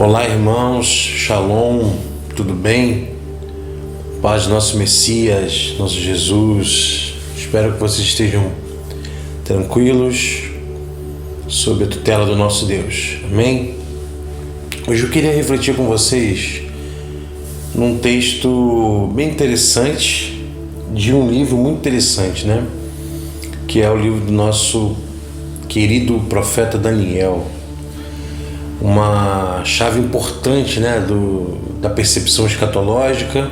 Olá, irmãos, Shalom, tudo bem? Paz do nosso Messias, nosso Jesus. Espero que vocês estejam tranquilos sob a tutela do nosso Deus. Amém? Hoje eu queria refletir com vocês num texto bem interessante de um livro muito interessante, né? Que é o livro do nosso querido profeta Daniel. Uma chave importante, né, da percepção escatológica.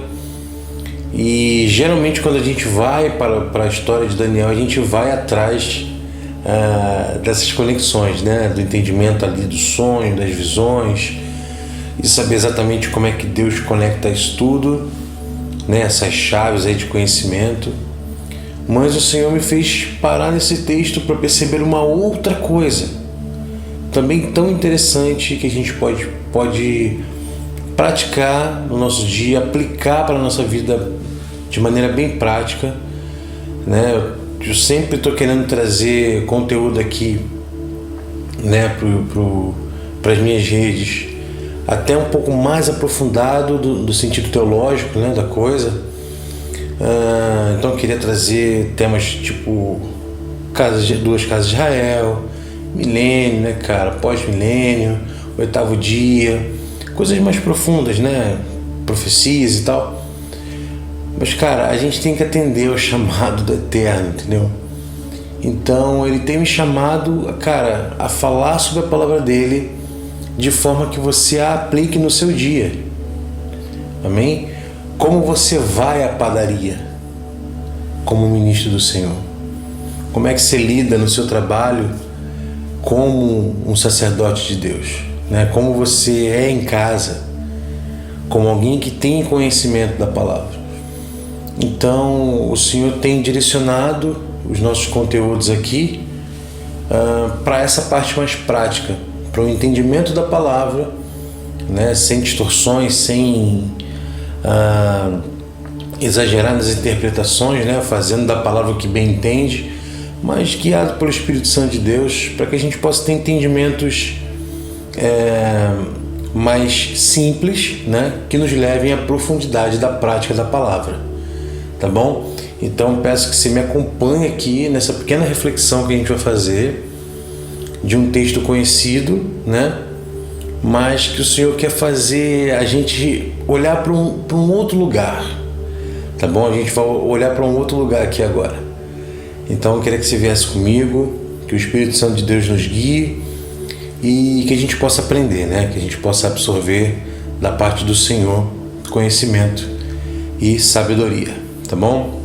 E geralmente quando a gente vai para a história de Daniel, a gente vai atrás dessas conexões, né, do entendimento ali do sonho, das visões, e saber exatamente como é que Deus conecta isso tudo, né, essas chaves aí de conhecimento. Mas o Senhor me fez parar nesse texto para perceber uma outra coisa também tão interessante que a gente pode praticar no nosso dia, aplicar para a nossa vida de maneira bem prática, né? Eu sempre estou querendo trazer conteúdo aqui, né, para as minhas redes, até um pouco mais aprofundado do sentido teológico, né, da coisa. Então eu queria trazer temas tipo duas casas de Israel, milênio, né, cara, pós-milênio, oitavo dia, coisas mais profundas, né, profecias e tal. Mas, cara, a gente tem que atender ao chamado do Eterno, entendeu? Então, ele tem me chamado, cara, a falar sobre a palavra dele de forma que você a aplique no seu dia. Amém? Como você vai à padaria como ministro do Senhor? Como é que você lida no seu trabalho como um sacerdote de Deus, né? Como você é em casa, como alguém que tem conhecimento da palavra. Então o Senhor tem direcionado os nossos conteúdos aqui para essa parte mais prática, para o entendimento da palavra, né? Sem distorções, sem exagerar nas interpretações, né? Fazendo da palavra o que bem entende, mas guiado pelo Espírito Santo de Deus, para que a gente possa ter entendimentos mais simples, né, que nos levem à profundidade da prática da palavra, tá bom? Então peço que você me acompanhe aqui nessa pequena reflexão que a gente vai fazer de um texto conhecido, né, mas que o Senhor quer fazer a gente olhar para um outro lugar, tá bom? A gente vai olhar para um outro lugar aqui agora. Então eu queria que você viesse comigo, que o Espírito Santo de Deus nos guie e que a gente possa aprender, né? Que a gente possa absorver da parte do Senhor conhecimento e sabedoria, tá bom?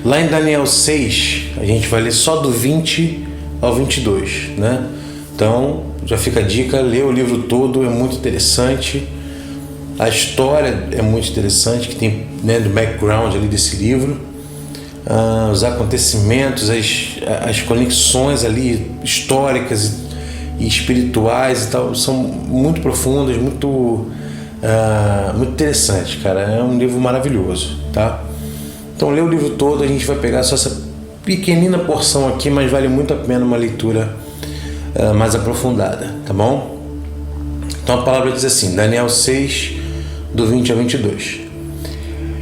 Lá em Daniel 6, a gente vai ler só do 20 ao 22, né? Então já fica a dica, lê o livro todo, é muito interessante. A história é muito interessante, que tem, né, do background ali desse livro. Os acontecimentos, as conexões ali históricas e espirituais e tal, são muito profundas, muito interessantes, cara. É um livro maravilhoso, tá? Então lê o livro todo, a gente vai pegar só essa pequenina porção aqui, mas vale muito a pena uma leitura mais aprofundada, tá bom? Então a palavra diz assim, Daniel 6, do 20 a 22.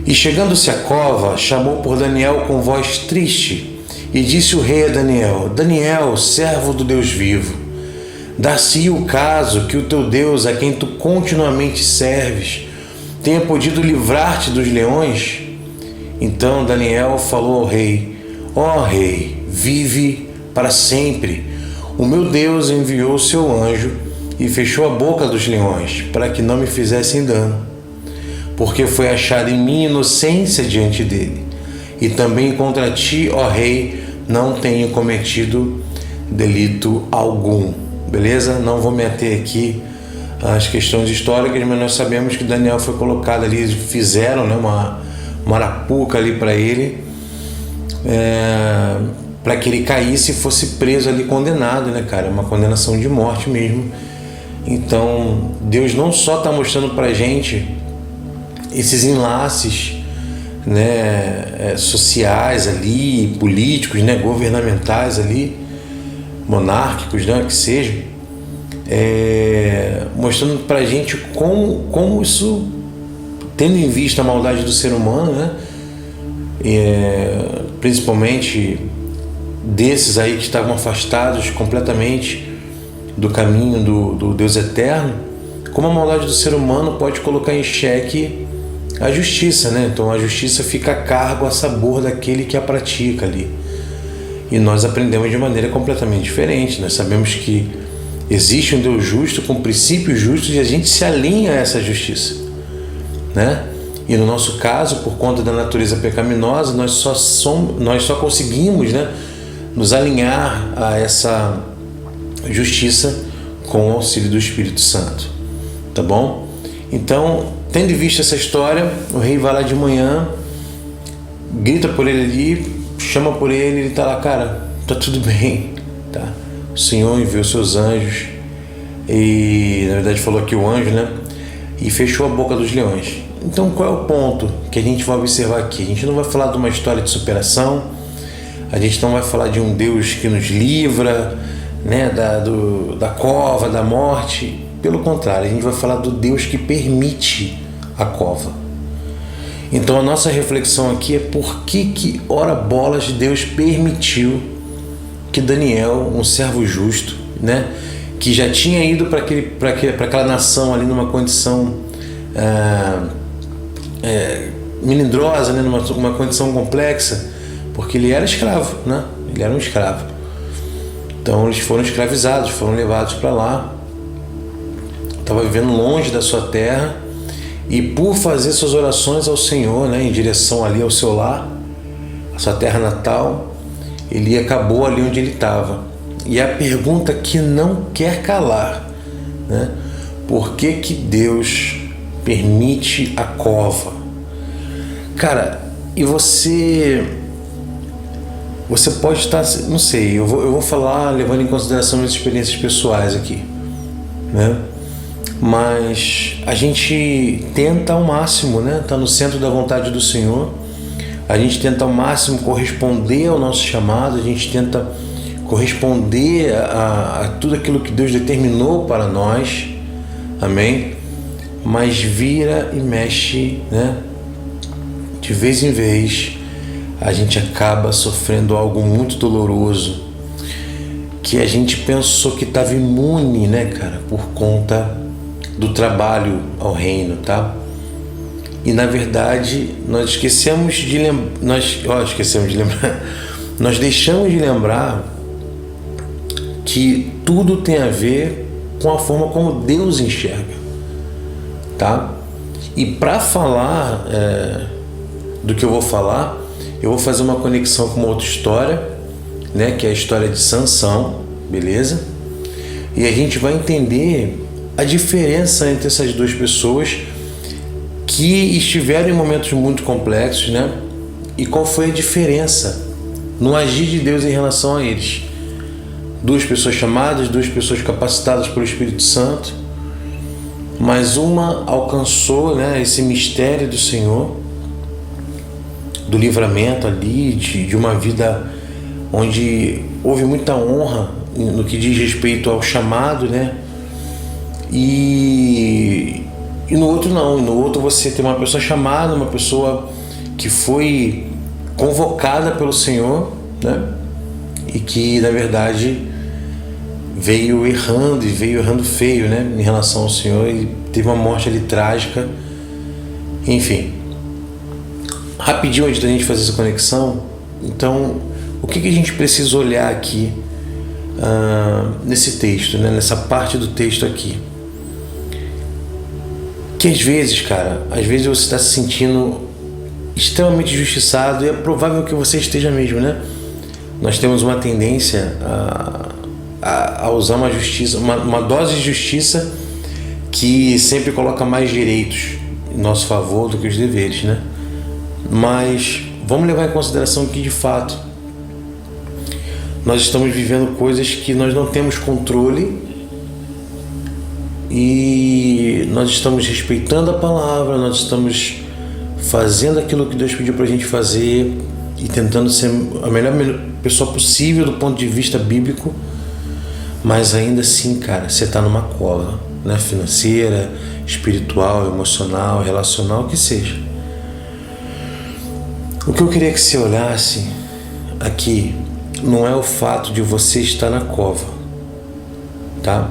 E chegando-se à cova, chamou por Daniel com voz triste, e disse o rei a Daniel: Daniel, servo do Deus vivo, dar-se o caso que o teu Deus, a quem tu continuamente serves, tenha podido livrar-te dos leões? Então Daniel falou ao rei: Ó rei, vive para sempre. O meu Deus enviou o seu anjo e fechou a boca dos leões, para que não me fizessem dano. Porque foi achada em mim inocência diante dele. E também contra ti, ó rei, não tenho cometido delito algum. Beleza? Não vou me ater aqui às questões históricas, mas nós sabemos que Daniel foi colocado ali, fizeram, né, uma arapuca ali para ele, para que ele caísse e fosse preso ali, condenado, né, cara? Uma condenação de morte mesmo. Então, Deus não só está mostrando para a gente esses enlaces, né, sociais ali, políticos, né, governamentais ali, monárquicos, né, que seja, mostrando pra gente como isso, tendo em vista a maldade do ser humano, né? Principalmente desses aí que estavam afastados completamente do caminho do Deus eterno, como a maldade do ser humano pode colocar em xeque a justiça, né? Então a justiça fica a cargo, a sabor daquele que a pratica ali. E nós aprendemos de maneira completamente diferente. Nós sabemos que existe um Deus justo, com princípios justos, e a gente se alinha a essa justiça, né? E no nosso caso, por conta da natureza pecaminosa, nós só conseguimos, né, nos alinhar a essa justiça com o auxílio do Espírito Santo. Tá bom? Então, tendo em vista essa história, o rei vai lá de manhã, grita por ele ali, chama por ele, ele tá lá, cara, tá tudo bem, tá? O Senhor enviou seus anjos, e na verdade falou aqui o anjo, né? E fechou a boca dos leões. Então, qual é o ponto que a gente vai observar aqui? A gente não vai falar de uma história de superação, a gente não vai falar de um Deus que nos livra, né, da cova, da morte. Pelo contrário, a gente vai falar do Deus que permite a cova. Então, a nossa reflexão aqui é por que ora bolas, Deus permitiu que Daniel, um servo justo, né, que já tinha ido para aquela nação ali numa condição melindrosa, né, numa condição complexa, porque ele era escravo, né? Ele era um escravo. Então eles foram escravizados, foram levados para lá. Estava vivendo longe da sua terra, e por fazer suas orações ao Senhor, né, em direção ali ao seu lar, a sua terra natal, ele acabou ali onde ele estava. E a pergunta que não quer calar, né? Por que Deus permite a cova? Cara, e você pode estar, não sei, eu vou falar levando em consideração minhas experiências pessoais aqui, né? Mas a gente tenta ao máximo, né? Tá no centro da vontade do Senhor. A gente tenta ao máximo corresponder ao nosso chamado, a gente tenta corresponder a tudo aquilo que Deus determinou para nós, amém? Mas vira e mexe, né? De vez em vez, a gente acaba sofrendo algo muito doloroso, que a gente pensou que estava imune, né, cara, por conta do trabalho ao reino, tá? E na verdade, nós deixamos de lembrar que tudo tem a ver com a forma como Deus enxerga, tá? E para falar do que eu vou falar, eu vou fazer uma conexão com uma outra história, né, que é a história de Sansão, beleza? E a gente vai entender a diferença entre essas duas pessoas que estiveram em momentos muito complexos, né? E qual foi a diferença no agir de Deus em relação a eles. Duas pessoas chamadas, duas pessoas capacitadas pelo Espírito Santo, mas uma alcançou, né, esse mistério do Senhor, do livramento ali, de uma vida onde houve muita honra no que diz respeito ao chamado, né? E no outro não, no outro você tem uma pessoa chamada, uma pessoa que foi convocada pelo Senhor, né? E que na verdade veio errando feio, né? Em relação ao Senhor, e teve uma morte ali trágica. Enfim, rapidinho antes da gente fazer essa conexão, então o que a gente precisa olhar aqui nesse texto, né? Nessa parte do texto aqui? Que às vezes, cara, você está se sentindo extremamente injustiçado, e é provável que você esteja mesmo, né? Nós temos uma tendência a usar uma justiça, uma dose de justiça que sempre coloca mais direitos em nosso favor do que os deveres, né? Mas vamos levar em consideração que de fato nós estamos vivendo coisas que nós não temos controle, e nós estamos respeitando a palavra, nós estamos fazendo aquilo que Deus pediu para a gente fazer e tentando ser a melhor pessoa possível do ponto de vista bíblico, Mas ainda assim, cara, você está numa cova, né? Financeira, espiritual, emocional, relacional, o que seja. O que eu queria que você olhasse aqui não é o fato de você estar na cova, tá?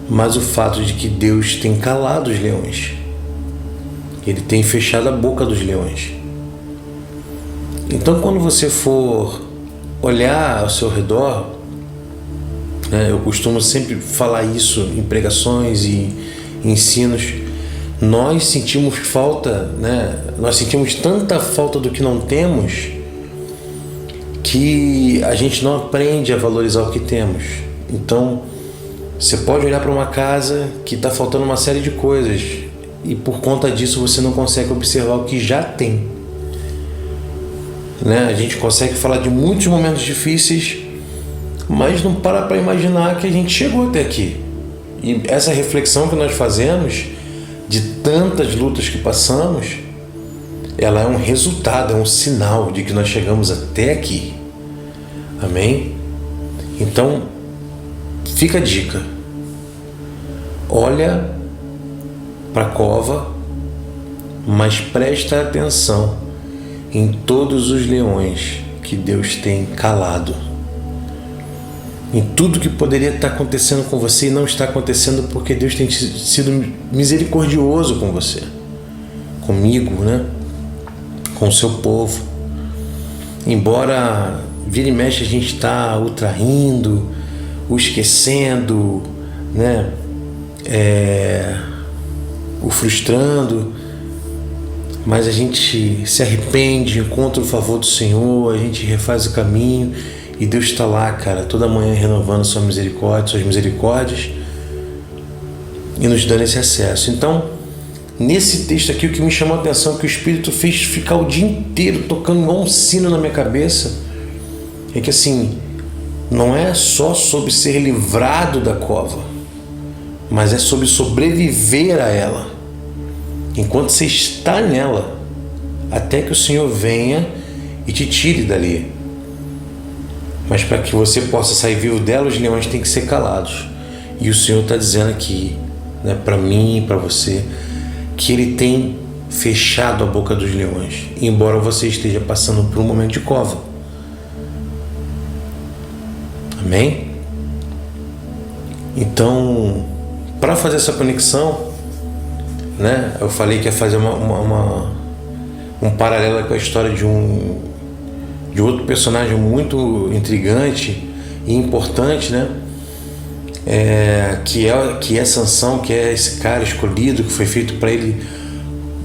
Mas o fato de que Deus tem calado os leões. Ele tem fechado a boca dos leões. Então, quando você for olhar ao seu redor, né, eu costumo sempre falar isso em pregações e ensinos, nós sentimos falta, né? Nós sentimos tanta falta do que não temos que a gente não aprende a valorizar o que temos. Então, você pode olhar para uma casa que está faltando uma série de coisas e por conta disso você não consegue observar o que já tem, né? A gente consegue falar de muitos momentos difíceis, mas não para imaginar que a gente chegou até aqui. E essa reflexão que nós fazemos de tantas lutas que passamos, ela é um resultado, é um sinal de que nós chegamos até aqui. Amém? Então, fica a dica. Olha para a cova, mas presta atenção em todos os leões que Deus tem calado. Em tudo que poderia estar acontecendo com você e não está acontecendo porque Deus tem sido misericordioso com você, comigo, né? Com o seu povo. Embora vira e mexe a gente está o traindo, o esquecendo, né? O frustrando, mas a gente se arrepende, encontra o favor do Senhor, a gente refaz o caminho e Deus está lá, cara, toda manhã renovando suas misericórdias e nos dando esse acesso. Então, nesse texto aqui, o que me chamou a atenção é que o Espírito fez ficar o dia inteiro tocando igual um sino na minha cabeça, é que assim, não é só sobre ser livrado da cova, mas é sobre sobreviver a ela, enquanto você está nela, até que o Senhor venha e te tire dali. Mas para que você possa sair vivo dela, os leões têm que ser calados. E o Senhor está dizendo aqui, né, para mim e para você, que Ele tem fechado a boca dos leões, embora você esteja passando por um momento de cova. Amém? Então, para fazer essa conexão, né, eu falei que ia fazer um paralelo com a história de outro personagem muito intrigante e importante, né? Que é Sansão, que é esse cara escolhido, que foi feito para ele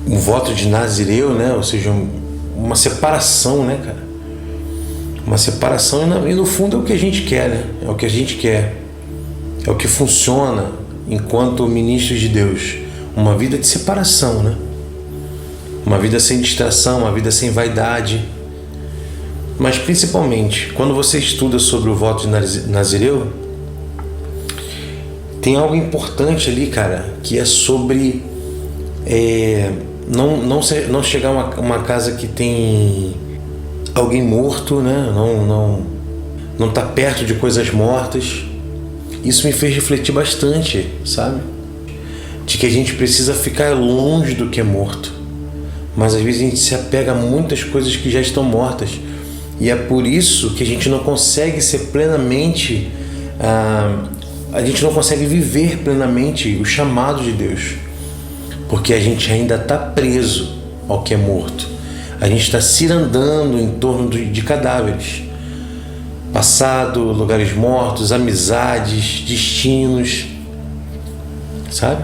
um voto de Nazireu, né? Ou seja, uma separação, né, cara? Uma separação, e no fundo é o que a gente quer, né? É o que a gente quer, é o que funciona enquanto ministros de Deus, uma vida de separação, né? Uma vida sem distração, uma vida sem vaidade. Mas principalmente, quando você estuda sobre o voto de Nazireu, tem algo importante ali, cara, que é sobre não chegar a uma casa que tem alguém morto, né? Não tá perto de coisas mortas. Isso me fez refletir bastante, sabe? De que a gente precisa ficar longe do que é morto. Mas às vezes a gente se apega a muitas coisas que já estão mortas. E é por isso que a gente não consegue ser plenamente, a gente não consegue viver plenamente o chamado de Deus, porque a gente ainda está preso ao que é morto. A gente está cirandando em torno de cadáveres, passado, lugares mortos, amizades, destinos, sabe?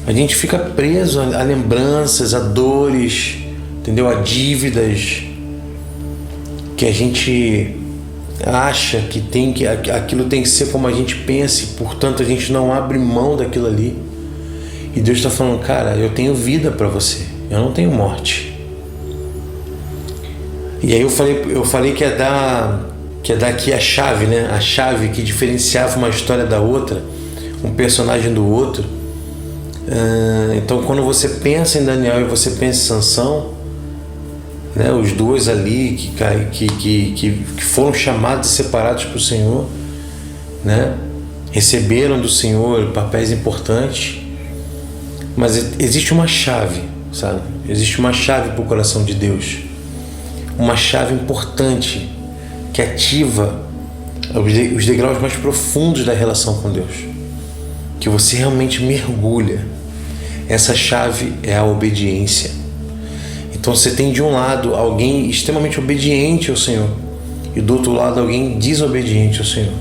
A gente fica preso a lembranças, a dores, entendeu? A dívidas que a gente acha que aquilo tem que ser como a gente pensa, e portanto a gente não abre mão daquilo ali. E Deus está falando, cara, eu tenho vida para você, eu não tenho morte. E aí eu falei que ia dar aqui a chave, né? A chave que diferenciava uma história da outra, um personagem do outro. Então quando você pensa em Daniel e você pensa em Sansão, né? Os dois ali que foram chamados e separados para o Senhor, né? Receberam do Senhor papéis importantes, mas existe uma chave, sabe? Existe uma chave para o coração de Deus, uma chave importante que ativa os degraus mais profundos da relação com Deus, que você realmente mergulha. Essa chave é a obediência. Então você tem de um lado alguém extremamente obediente ao Senhor e do outro lado alguém desobediente ao Senhor.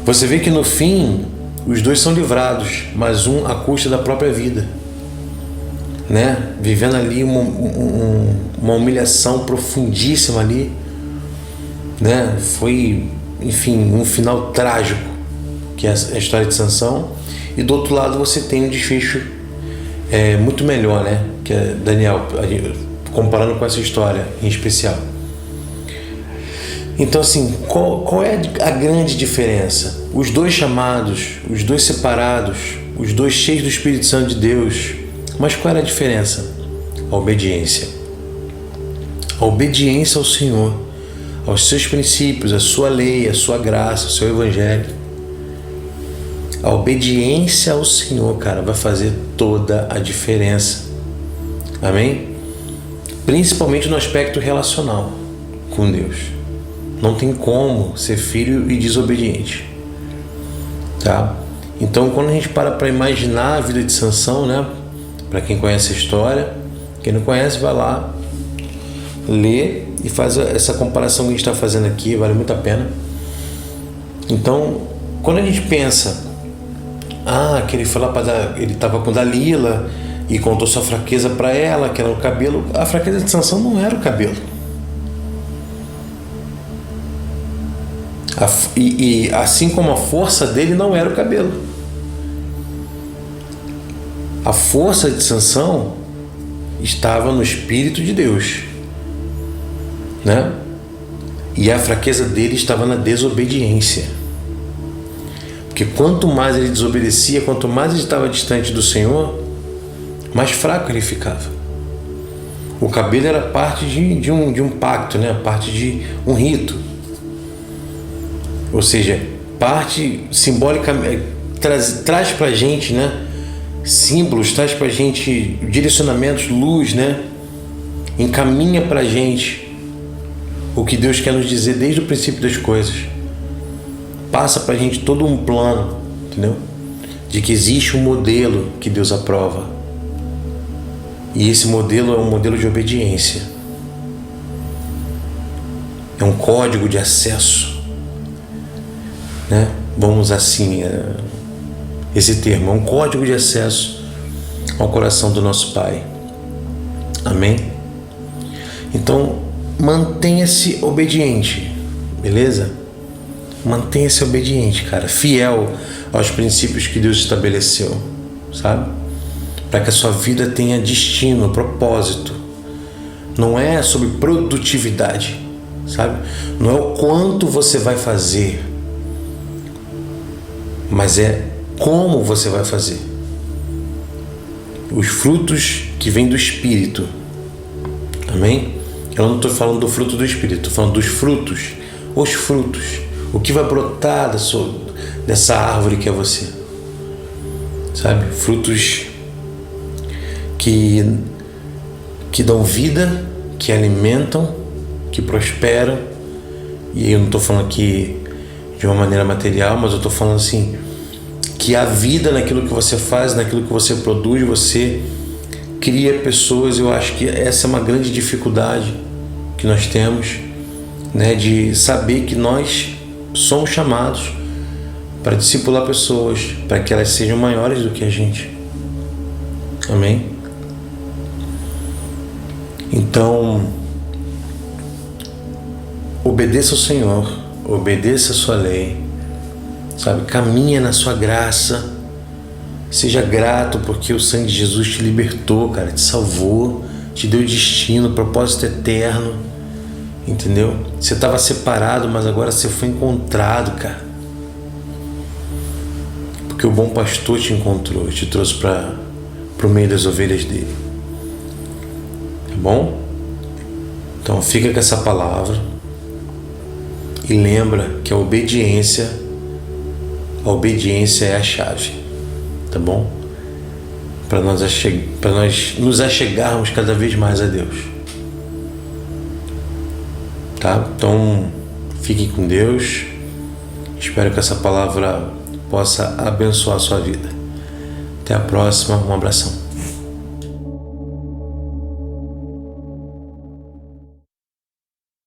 Você vê que no fim os dois são livrados, mas um à custa da própria vida, né? Vivendo ali uma humilhação profundíssima ali, né? Foi, enfim, um final trágico, que é a história de Sansão. E do outro lado você tem um desfecho muito melhor, né? Que é Daniel, comparando com essa história em especial. Então, assim, qual é a grande diferença? Os dois chamados, os dois separados, os dois cheios do Espírito Santo de Deus. Mas qual era a diferença? A obediência. A obediência ao Senhor, aos seus princípios, à sua lei, à sua graça, ao seu evangelho. A obediência ao Senhor, cara, vai fazer toda a diferença. Amém? Principalmente no aspecto relacional com Deus. Não tem como ser filho e desobediente, tá? Então, quando a gente para imaginar a vida de Sansão, né? Para quem conhece a história, quem não conhece, vai lá, lê e faz essa comparação que a gente está fazendo aqui, vale muito a pena. Então, quando a gente pensa, que ele foi lá ele estava com Dalila e contou sua fraqueza para ela, que era o cabelo. A fraqueza de Sansão não era o cabelo. E assim como a força dele não era o cabelo. A força de Sansão estava no Espírito de Deus, né? E a fraqueza dele estava na desobediência. Porque quanto mais ele desobedecia, quanto mais ele estava distante do Senhor, mais fraco ele ficava. O cabelo era parte de um pacto, né? Parte de um rito. Ou seja, parte simbolicamente, traz pra gente, né? Símbolos, traz pra gente direcionamentos, luz, né? Encaminha pra gente o que Deus quer nos dizer desde o princípio das coisas. Passa pra gente todo um plano, entendeu? De que existe um modelo que Deus aprova. E esse modelo é um modelo de obediência. É um código de acesso, né? Vamos assim, esse termo, é um código de acesso ao coração do nosso Pai. Amém? Então, mantenha-se obediente, beleza? Mantenha-se obediente, cara, fiel aos princípios que Deus estabeleceu, sabe? Para que a sua vida tenha destino, propósito. Não é sobre produtividade, sabe? Não é o quanto você vai fazer, mas é como você vai fazer. Os frutos que vêm do Espírito. Amém? Eu não estou falando do fruto do Espírito, estou falando dos frutos. Os frutos. O que vai brotar dessa árvore que é você. Sabe? Frutos que dão vida, que alimentam, que prosperam. E eu não estou falando aqui de uma maneira material, mas eu estou falando assim, que a vida naquilo que você faz, naquilo que você produz, você cria pessoas. Eu acho que essa é uma grande dificuldade que nós temos, né, de saber que nós somos chamados para discipular pessoas, para que elas sejam maiores do que a gente. Amém? Então, obedeça ao Senhor, obedeça a sua lei, sabe? Caminha na sua graça, seja grato porque o sangue de Jesus te libertou, cara, te salvou, te deu destino, propósito eterno, entendeu? Você estava separado, mas agora você foi encontrado, cara, porque o bom pastor te encontrou, te trouxe para o meio das ovelhas dele, tá bom? Então fica com essa palavra e lembra que a obediência é a chave, tá bom? Para nós nos achegarmos cada vez mais a Deus, tá? Então fiquem com Deus. Espero que essa palavra possa abençoar a sua vida. Até a próxima, um abração.